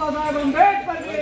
బాబాసాహెబ్ అంబేద్కర్ కి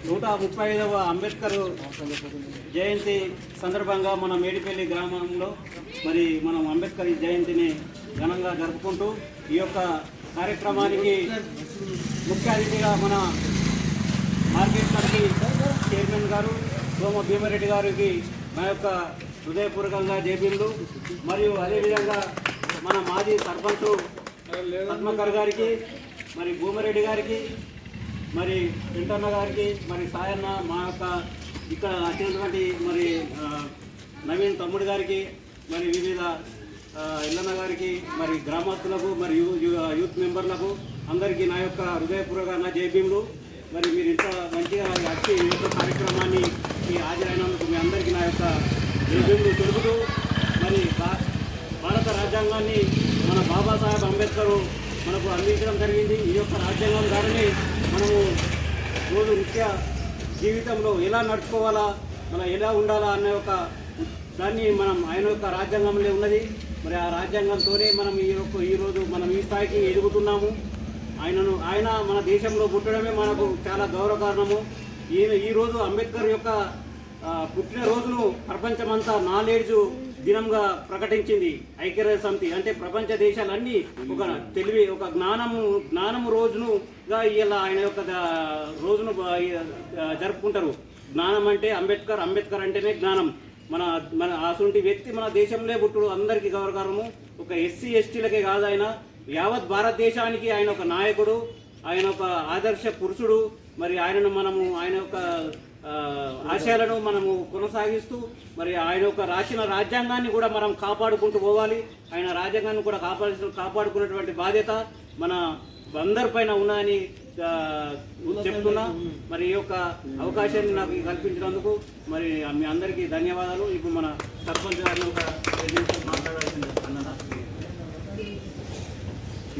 నూట 35వ అంబేద్కర్ జయంతి సందర్భంగా మన మేడిపల్లి గ్రామంలో మరి మనం అంబేద్కర్ జయంతిని ఘనంగా జరుపుకుంటూ ఈ యొక్క కార్యక్రమానికి ముఖ్య అతిథిగా మన మార్కెట్ కమిటీ చైర్మన్ గారు సోమ భీమారెడ్డి గారికి మా యొక్క హృదయపూర్వకంగా జైబీలు మరియు అదేవిధంగా మన మాజీ సర్పంచ్ పద్మకర్ గారికి మరి భూమారెడ్డి గారికి మరి వెంటన్న గారికి మరి సాయన్న మా యొక్క ఇక్కడ వచ్చినటువంటి మరి నవీన్ తమ్ముడు గారికి మరి వివిధ ఎల్లన్న గారికి మరి గ్రామస్తులకు మరి యూత్ మెంబర్లకు అందరికీ నా యొక్క హృదయపూర్వకంగా జైభీములు. మరి మీరు ఇంత మంచిగా వచ్చి ఈ యొక్క కార్యక్రమాన్ని హాజరైనందుకు మీ అందరికీ నా యొక్క జైభీములు తెలుపుతూ మరి భారత రాజ్యాంగాన్ని మన బాబాసాహెబ్ అంబేద్కర్ మనకు అందించడం జరిగింది. ఈ యొక్క రాజ్యాంగం ద్వారానే మనము రోజు నిత్య జీవితంలో ఎలా నడుచుకోవాలా, మనం ఎలా ఉండాలా అనే ఒక దాన్ని మనం ఆయన యొక్క రాజ్యాంగంలో ఉన్నది. మరి ఆ రాజ్యాంగంతోనే మనం ఈరోజు మనం ఈ స్థాయికి ఎదుగుతున్నాము. ఆయన మన దేశంలో పుట్టడమే మనకు చాలా గౌరవకారణము. ఈరోజు అంబేద్కర్ యొక్క పుట్టినరోజును ప్రపంచమంతా నాలెడ్జ్ దినంగా ప్రకటించింది ఐక్యరాజ్య సమితి. అంటే ప్రపంచ దేశాలన్నీ ఒక జ్ఞానము రోజునుగా ఇలా ఆయన యొక్క రోజును జరుపుకుంటారు. జ్ఞానం అంటే అంబేద్కర్ అంటేనే జ్ఞానం. మన అటువంటి వ్యక్తి మన దేశంలో పుట్టుడు అందరికీ గౌరవకారణము. ఒక ఎస్సీ ఎస్టీలకే కాదు, ఆయన యావత్ భారతదేశానికి ఆయన ఒక నాయకుడు, ఆయన ఒక ఆదర్శ పురుషుడు. మరి ఆయన యొక్క ఆశయాలను మనము కొనసాగిస్తూ మరి ఆయన యొక్క రాసిన రాజ్యాంగాన్ని కూడా మనం కాపాడుకుంటూ పోవాలి. ఆయన రాజ్యాంగాన్ని కూడా కాపాడుకునేటువంటి బాధ్యత మన అందరిపైన ఉన్నదని చెప్తున్నా. మరి ఈ యొక్క అవకాశాన్ని నాకు కల్పించినందుకు మరి మీ అందరికీ ధన్యవాదాలు. ఇప్పుడు మన సర్పంచ్ గారిని ఒక మాట్లాడాల్సింది.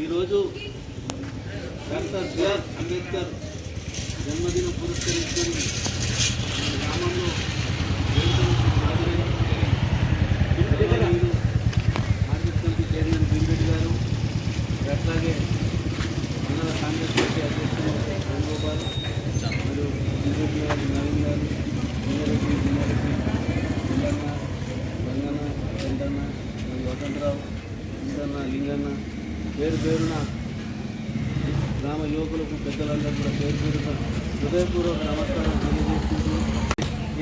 ఈరోజు డాక్టర్ బిఆర్ అంబేద్కర్ జన్మదినం పురస్కరించుకొని రెడ్డి నవీన్ గారు, లింగారెడ్డి లింగన్న, రంగన్న, వెంకన్న, వసంతరావు, లింగన్న, పేరు పేరున గ్రామ యువకులకు పెద్దలందరూ కూడా పేరు పేరున హృదయపూర్వక నమస్కారం తెలియజేసుకుంటూ,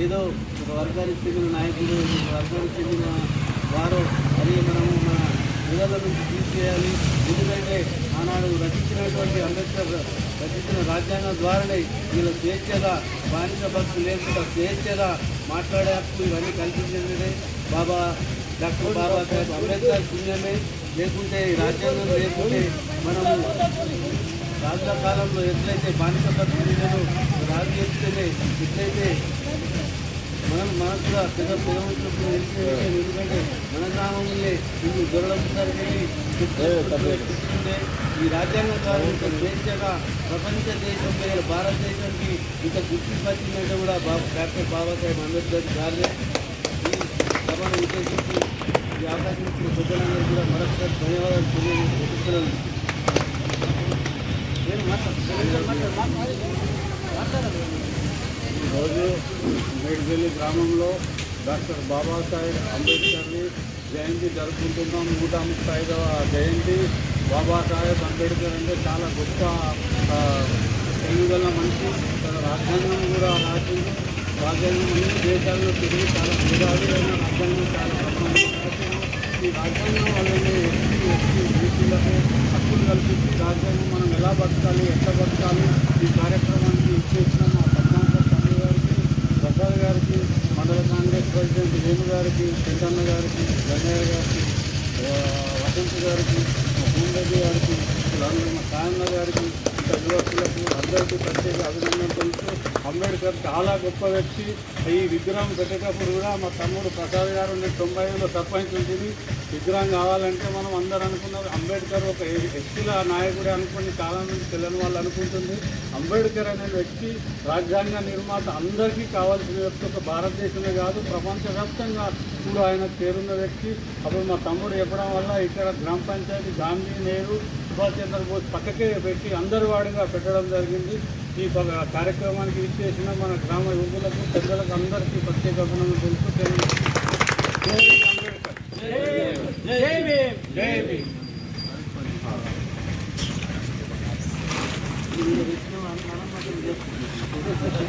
ఏదో ఒక వర్గానికి చెందిన నాయకులు, ఒక వర్గానికి చెందిన వారు అది మనము మన విధాల నుంచి తీసేయాలి. ఎందుకంటే ఆనాడు రచించినటువంటి అంబేద్కర్ రచించిన రాజ్యాంగం ద్వారానే వీళ్ళు స్వేచ్ఛగా బానిస భక్తులు లేకుండా స్వేచ్ఛగా మాట్లాడే హక్కు ఇవన్నీ కల్పించింది డాక్టర్ బాబాసాహెబ్ అంబేద్కర్ పుణ్యమే. లేకుంటే రాజ్యాంగం లేకుంటే మనము రాజుల కాలంలో ఎట్లయితే బానిస భక్తులను రాజు చెప్తేనే ఎట్లయితే మనకు కూడా పెదవంతులకు ఎందుకంటే మన గ్రామంలో ఇల్లు దొరకడానికి ఈ రాజ్యాంగం ద్వారా ఇంత స్వేచ్ఛగా ప్రపంచ దేశంలో భారతదేశానికి ఇంత గుర్తింపు వచ్చిందంటే కూడా డాక్టర్ బాబాసాహెబ్ అంబేద్కర్ గారే. ఈ సభను ఉద్దేశించి ఈ అవకాశం ఇచ్చిన పెద్దలందరూ కూడా మరొకసారి ధన్యవాదాలు తెలియజేస్తున్నాను. ఈరోజు మేడిపల్లి గ్రామంలో డాక్టర్ బాబాసాహెబ్ అంబేద్కర్ని జయంతి జరుపుకుంటున్నాం. 135వ జయంతి. బాబాసాహెబ్ అంబేద్కర్ అంటే చాలా గొప్ప తెలివిగల మనిషి. తన రాజ్యాంగం కూడా రాసింది. రాజ్యాంగం అన్ని దేశాల్లో తిరిగి చాలా మేధావులైన రాజ్యాంగం చాలా ప్రమాణం. ఈ రాజ్యాంగం వల్లనే బీసీలకు హక్కులు కల్పించి రాజ్యాంగం మనం ఎలా బతకాలి, ఎట్లా బతకాలి ఈ కార్యక్రమానికి ఇచ్చేసిన మా పద్మాంకర్ తమ్ముడు గారికి, ప్రసాద్ గారికి, మండల కాంగ్రెస్ ప్రెసిడెంట్ వేణు గారికి, పెద్దన్న గారికి, గంగయ్య గారికి, వసంత్ గారికి, భూమిరెడ్డి గారికి, మా సాయన్న గారికి, ఇంకా యువకులకు అందరికీ ప్రత్యేక అభినందనలు తెలుసు. అంబేద్కర్ చాలా గొప్ప వ్యక్తి. ఈ విగ్రహం పెట్టేటప్పుడు కూడా మా తమ్ముడు ప్రసాద్ గారు నేను 95లో సర్పంచ్ ఉంటుంది. విగ్రహం కావాలంటే మనం అందరూ అనుకున్నారు అంబేద్కర్ ఒక ఎస్సీల నాయకుడే అనుకుని చాలామంది తెలియని వాళ్ళు అనుకుంటుంది. అంబేద్కర్ అనే వ్యక్తి రాజ్యాంగ నిర్మాత, అందరికీ కావాల్సిన వ్యక్తి. ఒక భారతదేశమే కాదు ప్రపంచవ్యాప్తంగా కూడా ఆయన పేరున్న వ్యక్తి. అప్పుడు మా తమ్ముడు చెప్పడం వల్ల ఇక్కడ గ్రామ పంచాయతీ గాంధీ, నెహ్రూ, సుభాష్ చంద్రబోస్ పక్కకే పెట్టి అందరి వాడిగా పెట్టడం జరిగింది. ఈ కార్యక్రమానికి ఇచ్చేసిన మన గ్రామ యువకులకు, పెద్దలకు అందరికీ ప్రత్యేక అభినందనలు తెలుసు. జై అంబేద్కర్. జై భీమ్. జై భీమ్. మనం